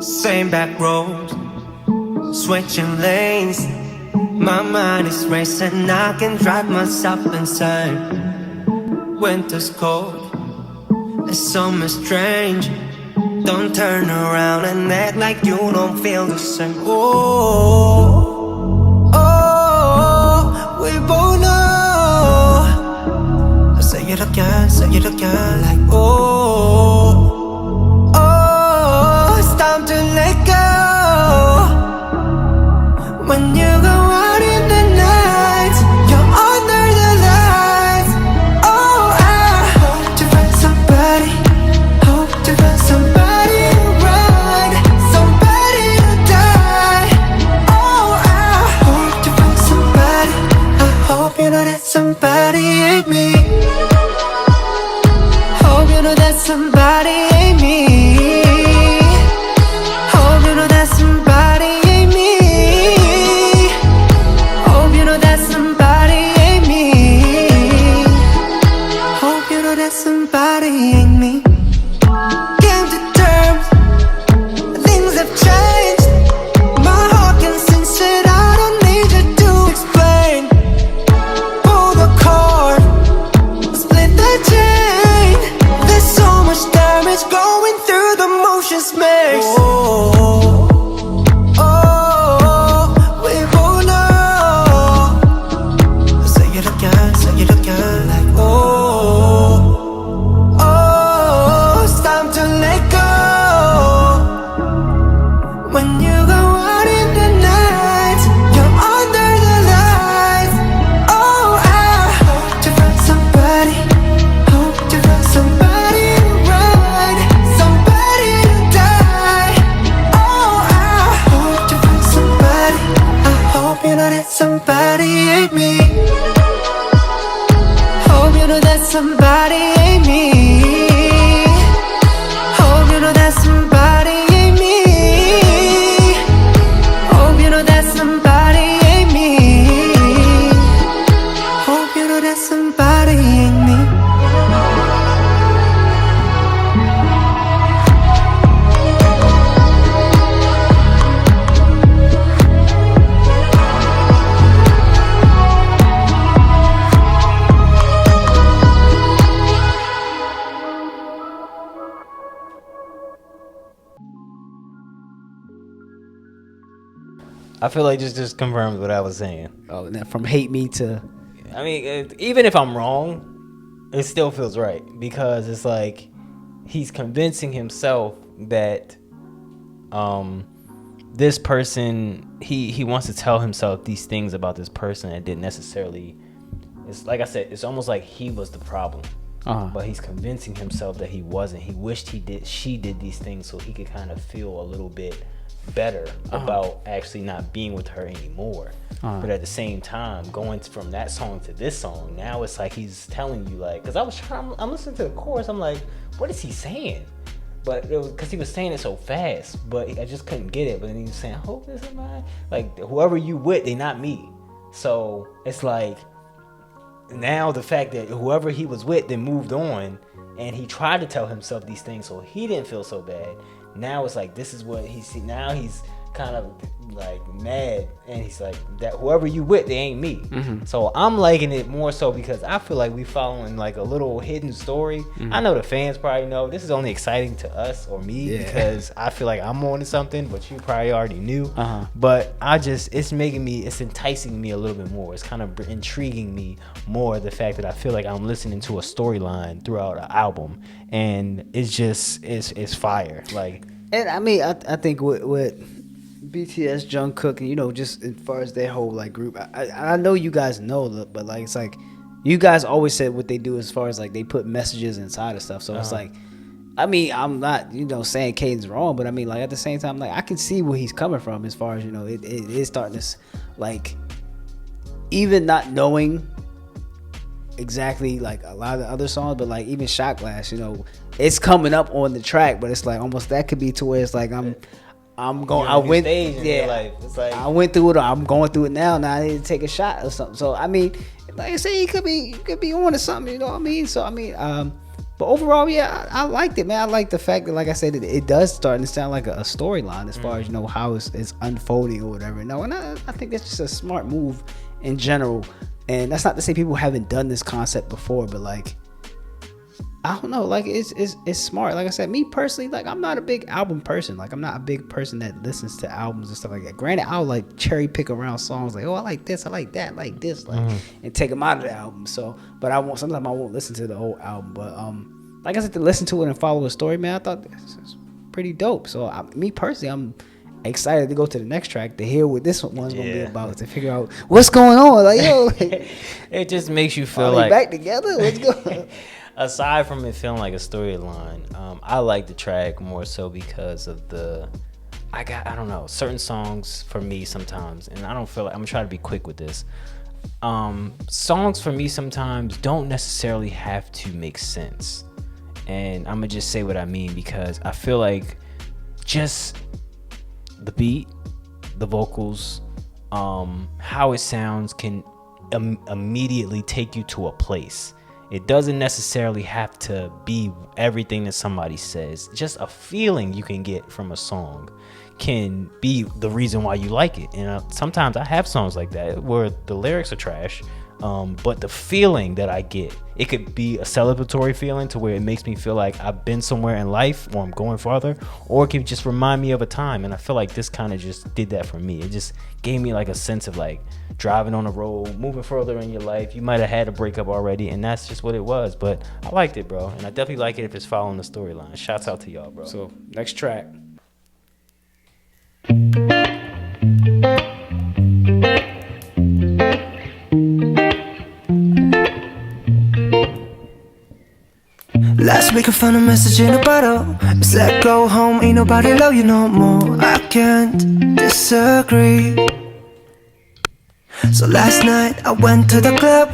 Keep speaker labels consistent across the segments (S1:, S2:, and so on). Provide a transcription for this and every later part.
S1: Same back roads, switching lanes. My mind is racing, I can drive myself insane. Winter's cold, it's summer strange. Don't turn around and act like you don't feel the same. Oh, oh, we both know. Say it again, like oh, oh, it's time to let go. When you go out in the night, you're under the lights. Oh, I hope to find somebody, hope to find somebody to ride, somebody to die. Oh, I hope to find somebody. I hope you know that somebody ain't me. Hope you know that somebody ain't me. Hope you know that somebody ain't me. Hope you know that somebody ain't me. Hope you know that somebody ain't me. Came to terms, things have changed. My heart can sense it, I don't need you to explain. Pull the cord, split the chain. There's so much damage going through the motions makes. Oh, oh, we both know. Say it again, like oh, oh, it's time to let go. When you go out in the night, you're under the lights. Oh, I hope to find somebody, hope to find somebody to ride, somebody to die. Oh, I hope to find somebody. I hope you know that somebody ain't me. Hope you know that somebody ain't me. Hope you know that somebody ain't me. Hope you know that somebody ain't me. Hope you know that somebody ain't me.
S2: I feel like just confirms what I was saying.
S3: Oh, and then from hate me to
S2: I mean, even if I'm wrong, it still feels right because it's like he's convincing himself that this person he wants to tell himself these things about this person that didn't necessarily. It's like I said, it's almost like he was the problem. But he's convincing himself that he wasn't. He wished she did these things so he could kind of feel a little bit better about actually not being with her anymore. But at the same time, going from that song to this song, now it's like he's telling you, like, because I'm listening to the chorus, I'm like, what is he saying? But it was because he was saying it so fast, but I just couldn't get it. But then he was saying, hope this is mine. Like, whoever you with, they not me. So it's like, now the fact that whoever he was with then moved on, and he tried to tell himself these things so he didn't feel so bad. Now it's like, this is what he see. Now he's kind of like mad, and he's like, that whoever you with, they ain't me. So I'm liking it more so because I feel like we following like a little hidden story. I know the fans probably know this is only exciting to us or me because I feel like I'm on to something, but you probably already knew. But it's enticing me a little bit more. It's kind of intriguing me more, the fact that I feel like I'm listening to a storyline throughout an album, and it's just it's fire. Like,
S3: and I mean I think with BTS, Jungkook, and you know, just as far as their whole like group, I know you guys know, but like it's like you guys always said what they do as far as like they put messages inside of stuff. So it's like, I mean, I'm not saying Caden's wrong, but I mean, like at the same time, like I can see where he's coming from as far as it is starting to like, even not knowing exactly like a lot of the other songs, but like even Shot Glass, it's coming up on the track, but it's like almost that could be to where it's like I'm going. I went.
S2: It's like
S3: I went through it. Or I'm going through it now. Now I need to take a shot or something. So I mean, like I say, he could be on to something. You know what I mean? So I mean, But overall, yeah, I liked it, man. I like the fact that, like I said, it does start to sound like a storyline as far as, you know, how it's unfolding or whatever. No, and I think that's just a smart move in general. And that's not to say people haven't done this concept before, but like, I don't know, like it's smart. Like I said, me personally, like I'm not a big album person. Like I'm not a big person that listens to albums and stuff like that. Granted, I'll like cherry pick around songs, like, oh, I like this, I like that, I like this, like, and take them out of the album. So, but sometimes I won't listen to the whole album. But like I said, to listen to it and follow a story, man, I thought this was pretty dope. So me personally, I'm excited to go to the next track to hear what this one's gonna be about, to figure out what's going on. Like, yo, like,
S2: it just makes you feel
S3: are
S2: like
S3: they back together. Let's go.
S2: Aside from it feeling like a storyline, I like the track more so because of I don't know, certain songs for me sometimes, and I don't feel like I'm trying to be quick with this. Songs for me sometimes don't necessarily have to make sense, and I'm gonna just say what I mean, because I feel like just the beat, the vocals, how it sounds can immediately take you to a place. It doesn't necessarily have to be everything that somebody says. Just a feeling you can get from a song can be the reason why you like it. And sometimes I have songs like that where the lyrics are trash, but the feeling that I get, it could be a celebratory feeling to where it makes me feel like I've been somewhere in life or I'm going farther, or it can just remind me of a time. And I feel like this kind of just did that for me. It just gave me like a sense of like driving on the road, moving further in your life. You might have had a breakup already, and that's just what it was. But I liked it, bro, and I definitely like it if it's following the storyline. Shouts out to y'all, bro.
S3: So next track.
S1: Last week I found a message in a bottle. It said go home, ain't nobody love you no more. I can't disagree. So last night I went to the club,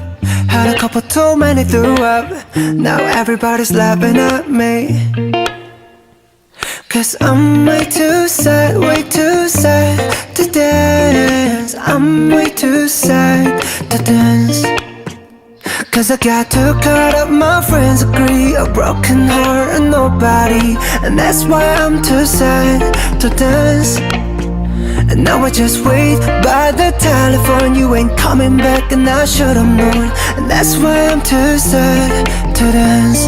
S1: had a couple too many, threw up. Now everybody's laughing at me, cause I'm way too sad to dance. I'm way too sad to dance. Cause I got too caught up, my friends agree. A broken heart and nobody, and that's why I'm too sad to dance. And now I just wait by the telephone. You ain't coming back and I should've known, and that's why I'm too sad to dance.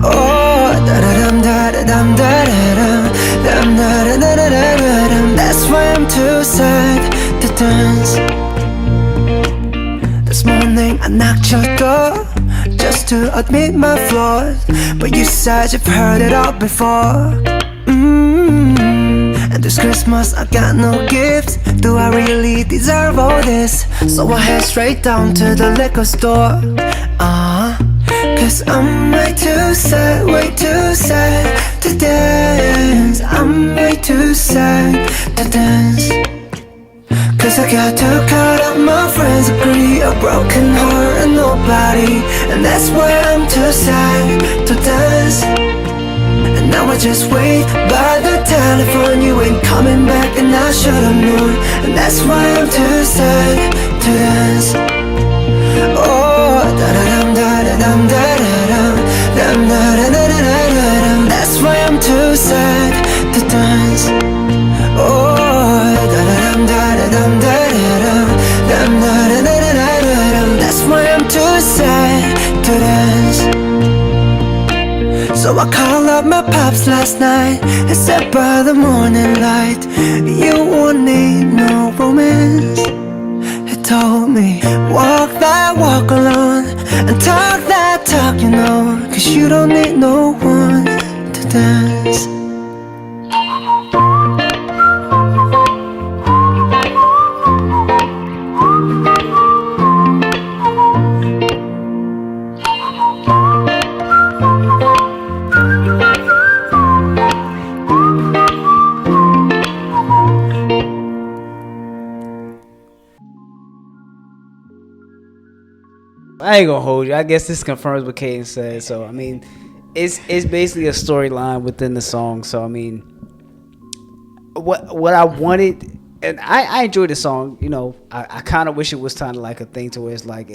S1: Oh, da-da-dum, da-da-dum, da-da-dum, dum, da-da-da-da-da-dum. That's why I'm too sad to dance. This morning I knocked your door just to admit my flaws, but you said you've heard it all before. And this Christmas I got no gifts. Do I really deserve all this? So I head straight down to the liquor store. Cause I'm way too sad to dance. I'm way too sad to dance. Cause I got too caught up, my friends agree. A broken heart and nobody, and that's why I'm too sad to dance. And now I just wait by the telephone. You ain't coming back and I should've known, and that's why I'm too sad to dance. Oh, da-da-dum, da-da-dum, da-da-dum, dum, da-da-da-da-da-dum. That's why I'm too sad to dance. Oh, da-da-dum, da-da-dum, da-da-dum, dum, da-da-da-da-da-dum. That's why I'm too sad to dance. So I called up my pops last night and said by the morning light, you won't need no romance. He told me, walk that walk alone and talk that talk, you know, cause you don't need no one to dance.
S3: I ain't gonna hold you. I guess this confirms what Kaden said. So I mean, it's basically a storyline within the song. So I mean, what I wanted, and I enjoyed the song. You know, I kind of wish it was kind of like a thing to where it's like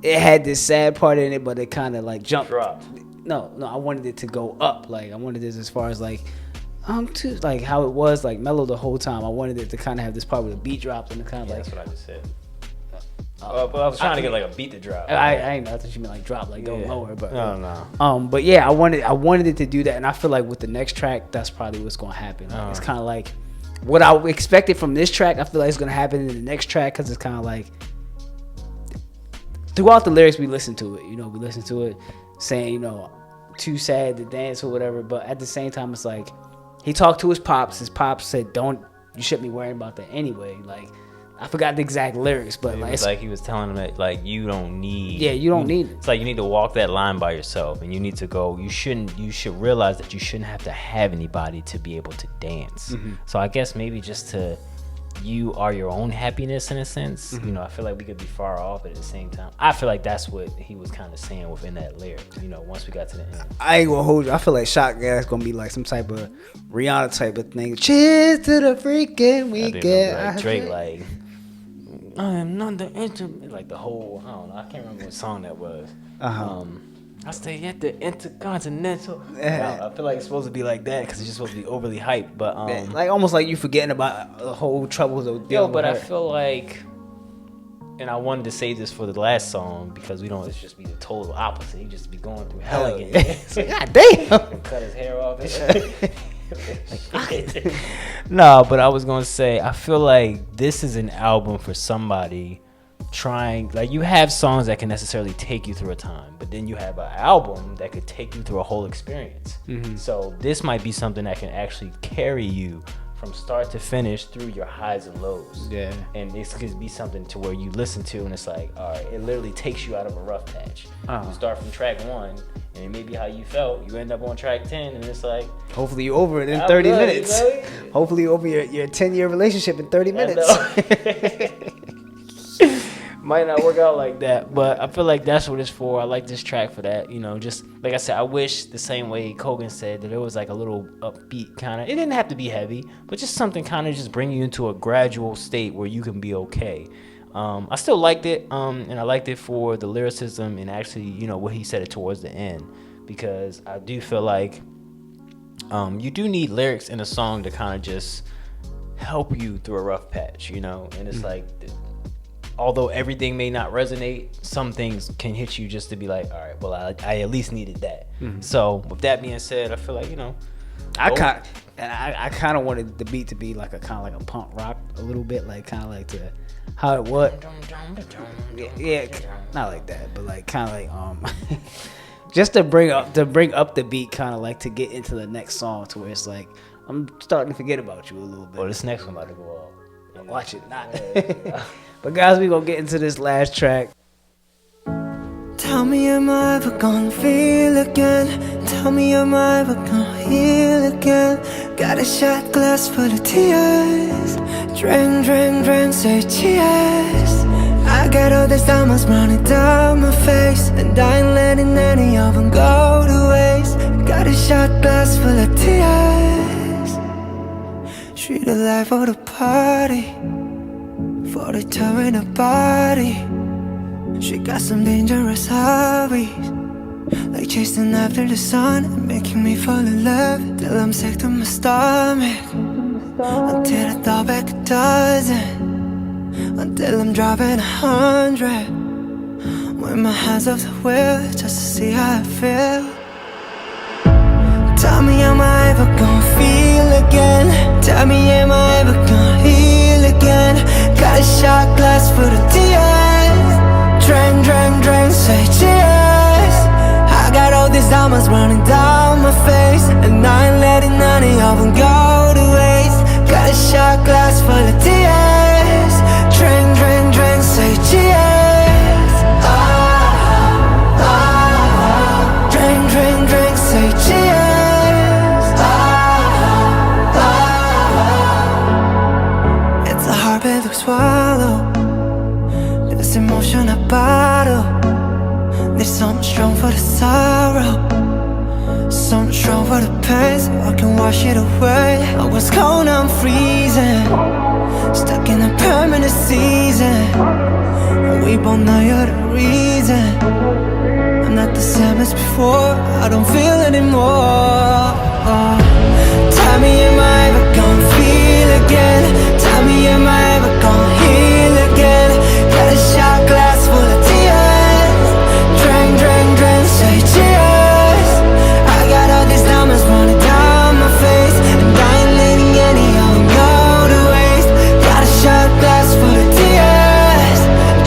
S3: it had this sad part in it, but it kind of like jumped.
S2: Dropped.
S3: No, I wanted it to go up. Like I wanted this as far as like to like how it was like mellow the whole time. I wanted it to kind of have this part where the beat dropped and it kind of like.
S2: That's what I just said. But I was trying to get like a beat to drop.
S3: I ain't know. I thought you meant like drop, like go lower. But
S2: no.
S3: But yeah, I wanted it to do that, and I feel like with the next track, that's probably what's gonna happen. Like, it's kind of like what I expected from this track. I feel like it's gonna happen in the next track because it's kind of like throughout the lyrics we listen to it. We listen to it saying too sad to dance or whatever. But at the same time, it's like he talked to his pops. His pops said, you shouldn't be worrying about that anyway. Like. I forgot the exact lyrics, but
S2: it was like he was telling him that like you don't need.
S3: Yeah, you don't need it.
S2: It's like you need to walk that line by yourself, and you need to go. You should realize that you shouldn't have to have anybody to be able to dance. Mm-hmm. So I guess maybe you are your own happiness in a sense. Mm-hmm. I feel like we could be far off, but at the same time, I feel like that's what he was kind of saying within that lyric. Once we got to the end,
S3: I ain't gonna hold you. I feel like Shot Gas gonna be like some type of Rihanna type of thing. Cheers to the freaking weekend.
S2: Like Drake, like. I am not the like the whole. I don't know. I can't remember what song that was. I stay at the Intercontinental. I feel like it's supposed to be like that because it's just supposed to be overly hyped, but
S3: like almost like you forgetting about the whole troubles of dealing with
S2: I
S3: her.
S2: feel like, and I wanted to say this for the last song because we don't. It's just be the total opposite. He just be going through hell again. So
S3: God damn.
S2: Cut his hair off. No, but I was gonna say I feel like this is an album for somebody trying. Like you have songs that can necessarily take you through a time, but then you have an album that could take you through a whole experience. Mm-hmm. So this might be something that can actually carry you from start to finish through your highs and lows. Yeah. And this could be something to where you listen to and it's like, all right, it literally takes you out of a rough patch. You start from track 1 and it may be how you felt. You end up on track 10 and it's like...
S3: Hopefully you're over it in 30 minutes. Hopefully you're over your 10-year relationship in 30 minutes.
S2: Might not work out like that, but I feel like that's what it's for. I like this track for that. Just like I said, I wish the same way Kogan said that it was like a little upbeat kind of. It didn't have to be heavy, but just something kind of just bring you into a gradual state where you can be okay. I still liked it, and I liked it for the lyricism and actually, what he said it towards the end, because I do feel like you do need lyrics in a song to kind of just help you through a rough patch, and it's like. Although everything may not resonate, some things can hit you just to be like, all right, well, I at least needed that. Mm-hmm. So with that being said, I feel like I kind of wanted the beat to be like a kind of like a punk rock a little bit, like kind of like to how it was. Yeah, not like that, but like kind of like just to bring up the beat, kind of like to get into the next song to where it's like I'm starting to forget about you a little bit. Well, this next one about to go off.
S3: Watch it, not. But guys, we gonna get into this last track.
S1: Tell me, am I ever gonna feel again? Tell me, am I ever gonna heal again? Got a shot glass full of tears. Drink, drink, drink, say cheers. I got all these diamonds running down my face, and I ain't letting any of them go to waste. Got a shot glass full of tears. Treat her life for the party, for the tour in her body. She got some dangerous hobbies, like chasing after the sun and making me fall in love till I'm sick to my stomach, until I throw back a dozen, until I'm driving 100, with my hands off the wheel just to see how I feel. Tell me, am I ever gonna feel again? Tell me, am I ever gonna heal again? Got a shot glass full of tears. Drink, drink, drink, say cheers. I got all these diamonds running down my face, and I ain't letting any of them go to waste. Got a shot glass full of tears. Drink, drink, drink, say cheers. Drink, drink, drink, say cheers. It's a hard pill to swallow, this emotion I bottle. There's something strong for the sorrow. it away. I was cold, I'm freezing, stuck in a permanent season. We both know you're the reason. I'm not the same as before, I don't feel anymore. Tell me, am I ever gonna feel again? Tell me, am I ever gonna heal again? Got a shot glass full of tears. Drink, drink, drink, say cheers. I got all these diamonds running down my face, and I ain't letting any of them go to waste. Got a shot glass full of tears.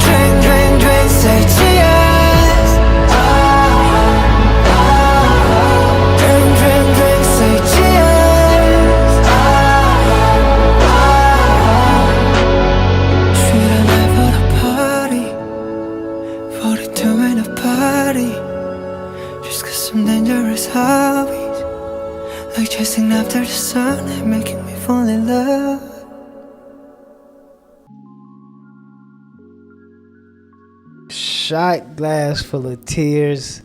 S1: Drink, drink, drink, say cheers. Drink, drink, drink, say cheers. Should I never a party? 42 in a party. Just cause some dangerous hobbies, like chasing after the sun and making me fall in love.
S3: Shot glass full of tears.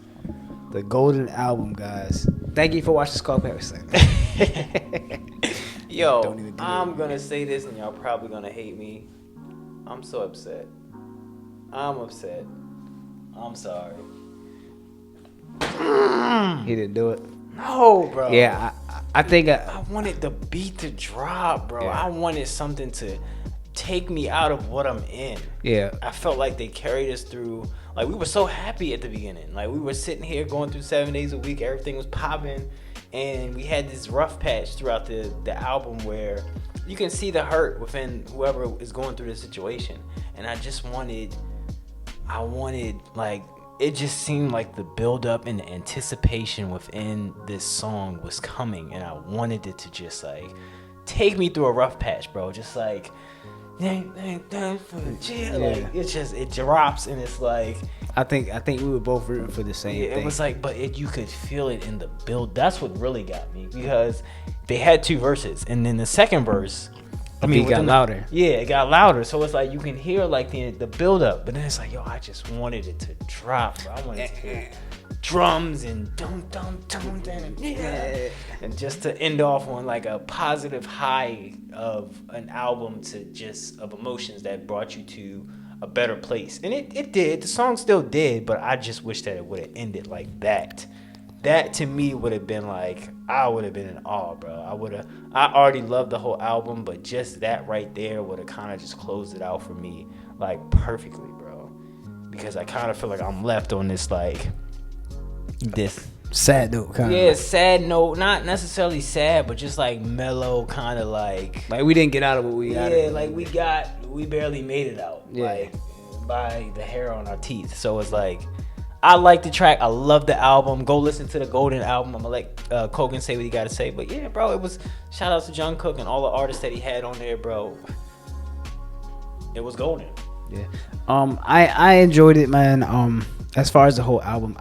S3: The golden album, guys. Thank you for watching SkulkPack.
S2: Yo, I'm gonna say this and y'all probably gonna hate me. I'm so upset. I'm upset. I'm sorry.
S3: He didn't do it.
S2: No, bro.
S3: Yeah, I think
S2: I wanted the beat to drop, bro.
S3: Yeah.
S2: I wanted something to take me out of what I'm in.
S3: Yeah.
S2: I felt like they carried us through. Like, we were so happy at the beginning. Like, we were sitting here going through 7 days a week. Everything was popping. And we had this rough patch throughout the album where you can see the hurt within whoever is going through the situation. And I wanted, like, it just seemed like the build-up and the anticipation within this song was coming. And I wanted it to just, like, take me through a rough patch, bro. Just, like, like, it drops and it's like,
S3: I think we were both rooting for the same thing.
S2: it was like, but you could feel it in the build. That's what really got me, because they had 2 verses, and then the second verse,
S3: it got louder.
S2: Yeah, it got louder. So it's like you can hear like the build up, but then it's like, yo, I just wanted it to drop, bro. I wanted to hear drums and dum dum dum dum, yeah, and just to end off on like a positive high of an album of emotions that brought you to a better place. And it did. The song still did, but I just wish that it would have ended like that. That to me would have been like, I would have been in awe, bro. I already loved the whole album, but just that right there would have kind of just closed it out for me like perfectly, bro. Because I kind of feel like I'm left on this like this
S3: sad note, kind of.
S2: Yeah, sad note. Not necessarily sad, but just like mellow, kind of like
S3: we didn't get out of what we got.
S2: Yeah, like we barely made it out.
S3: Yeah.
S2: Like by the hair on our teeth. So it's like, I like the track. I love the album. Go listen to the Golden album. I'm gonna let Kogan say what he gotta say. But yeah, bro, it was shout out to Jungkook and all the artists that he had on there, bro. It was golden.
S3: Yeah. I enjoyed it, man. As far as the whole album,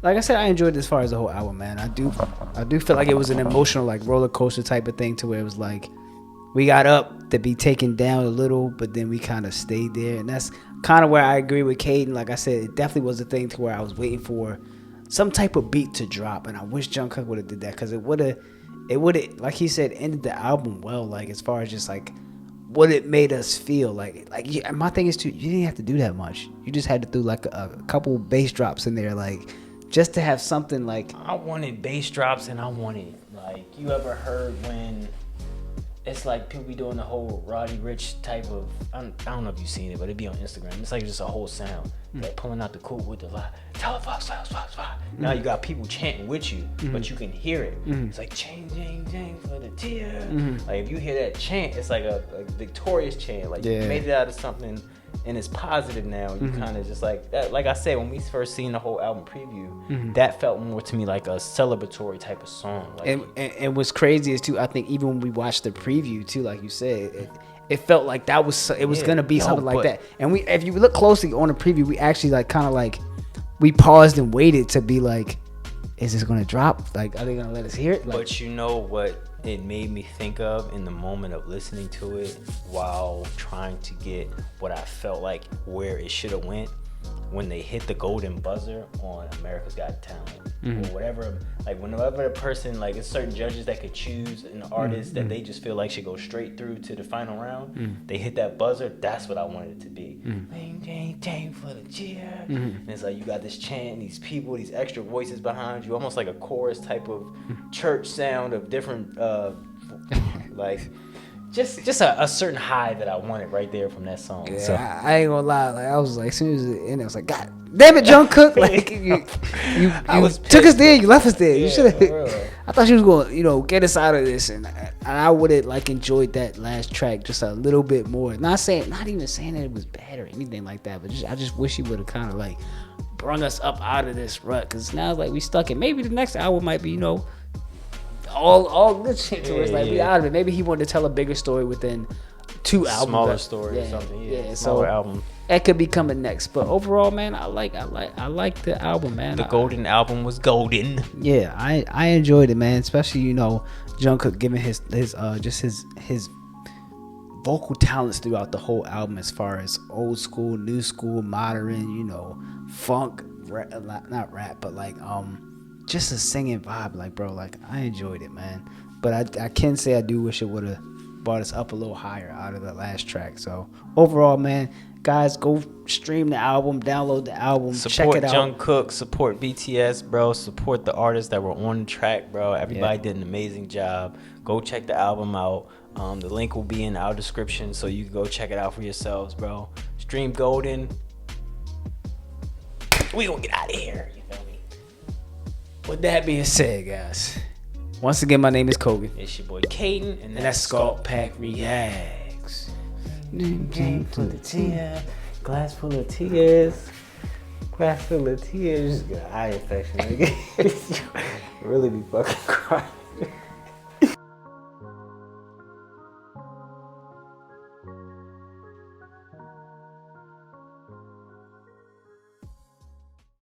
S3: like I said, I enjoyed it as far as the whole album, man. I do feel like it was an emotional like roller coaster type of thing, to where it was like we got up to be taken down a little, but then we kind of stayed there. And that's kind of where I agree with Caden. Like I said, it definitely was a thing to where I was waiting for some type of beat to drop, and I wish Jungkook would have did that, because it would have, like he said, ended the album well. Like as far as just like what it made us feel like yeah, my thing is too, you didn't have to do that much. You just had to do like a couple bass drops in there, like just to have something. Like
S2: I wanted bass drops, and I wanted, like, you ever heard when it's like people be doing the whole Roddy Ricch type of, I don't know if you've seen it, but it'd be on Instagram. It's like just a whole sound, like pulling out the Kook with the line, now you got people chanting with you, but you can hear it. It's like chang chang chang for the tear. Like if you hear that chant, it's like a victorious chant. Like you made it out of something, and it's positive now. You kind of just like that. Like I said, when we first seen the whole album preview, that felt more to me like a celebratory type of song. Like,
S3: and what's crazy is too, I think even when we watched the preview too, like you said, it felt like that was gonna be something like that. And if you look closely on the preview, we actually like kind of like we paused and waited to be like, is this gonna drop? Like, are they gonna let us hear it? Like,
S2: but you know what it made me think of in the moment of listening to it, while trying to get what I felt like where it should have went. when they hit the golden buzzer on America's Got Talent or whatever, like whenever a person, like it's certain judges that could choose an artist that they just feel like should go straight through to the final round, they hit that buzzer, that's what I wanted it to be. Dang for the cheer. And it's like you got this chant, these people, these extra voices behind you, almost like a chorus type of church sound of different like just a certain high that I wanted right there from that song.
S3: Yeah,
S2: so
S3: I ain't gonna lie. Like I was like, as soon as it ended, I was like, God damn it, Jungkook! Like you took us there, you left us there. You should have. I thought you was gonna, get us out of this, and I would have like enjoyed that last track just a little bit more. Not even saying that it was bad or anything like that, but I just wish he would have kind of like brung us up out of this rut, because now like we stuck in. Maybe the next album might be, all good shit to us, like we out of it. Maybe he wanted to tell a bigger story within 2 albums,
S2: smaller story or something. Yeah,
S3: so
S2: album.
S3: That could be coming next. But overall, man, I like the album, man.
S2: The golden album was golden.
S3: Yeah, I enjoyed it, man. Especially Jungkook giving his vocal talents throughout the whole album, as far as old school, new school, modern, funk, not rap, but like just a singing vibe, like, bro, like I enjoyed it, man. But I can say I do wish it would have brought us up a little higher out of the last track. So overall, man, guys, go stream the album, download the album, check it out.
S2: Support Jungkook, support BTS, bro. Support the artists that were on the track, bro. Everybody did an amazing job. Go check the album out. The link will be in our description, so you can go check it out for yourselves, bro. Stream Golden. We gonna get out of here. You feel me?
S3: With that being said, guys, once again, my name is Kogan.
S2: It's your boy Caden, and
S3: that's SkulkPack Reacts.
S2: Full of tears, glass full of tears, glass full of tears. Got eye infection. Really be fucking crying.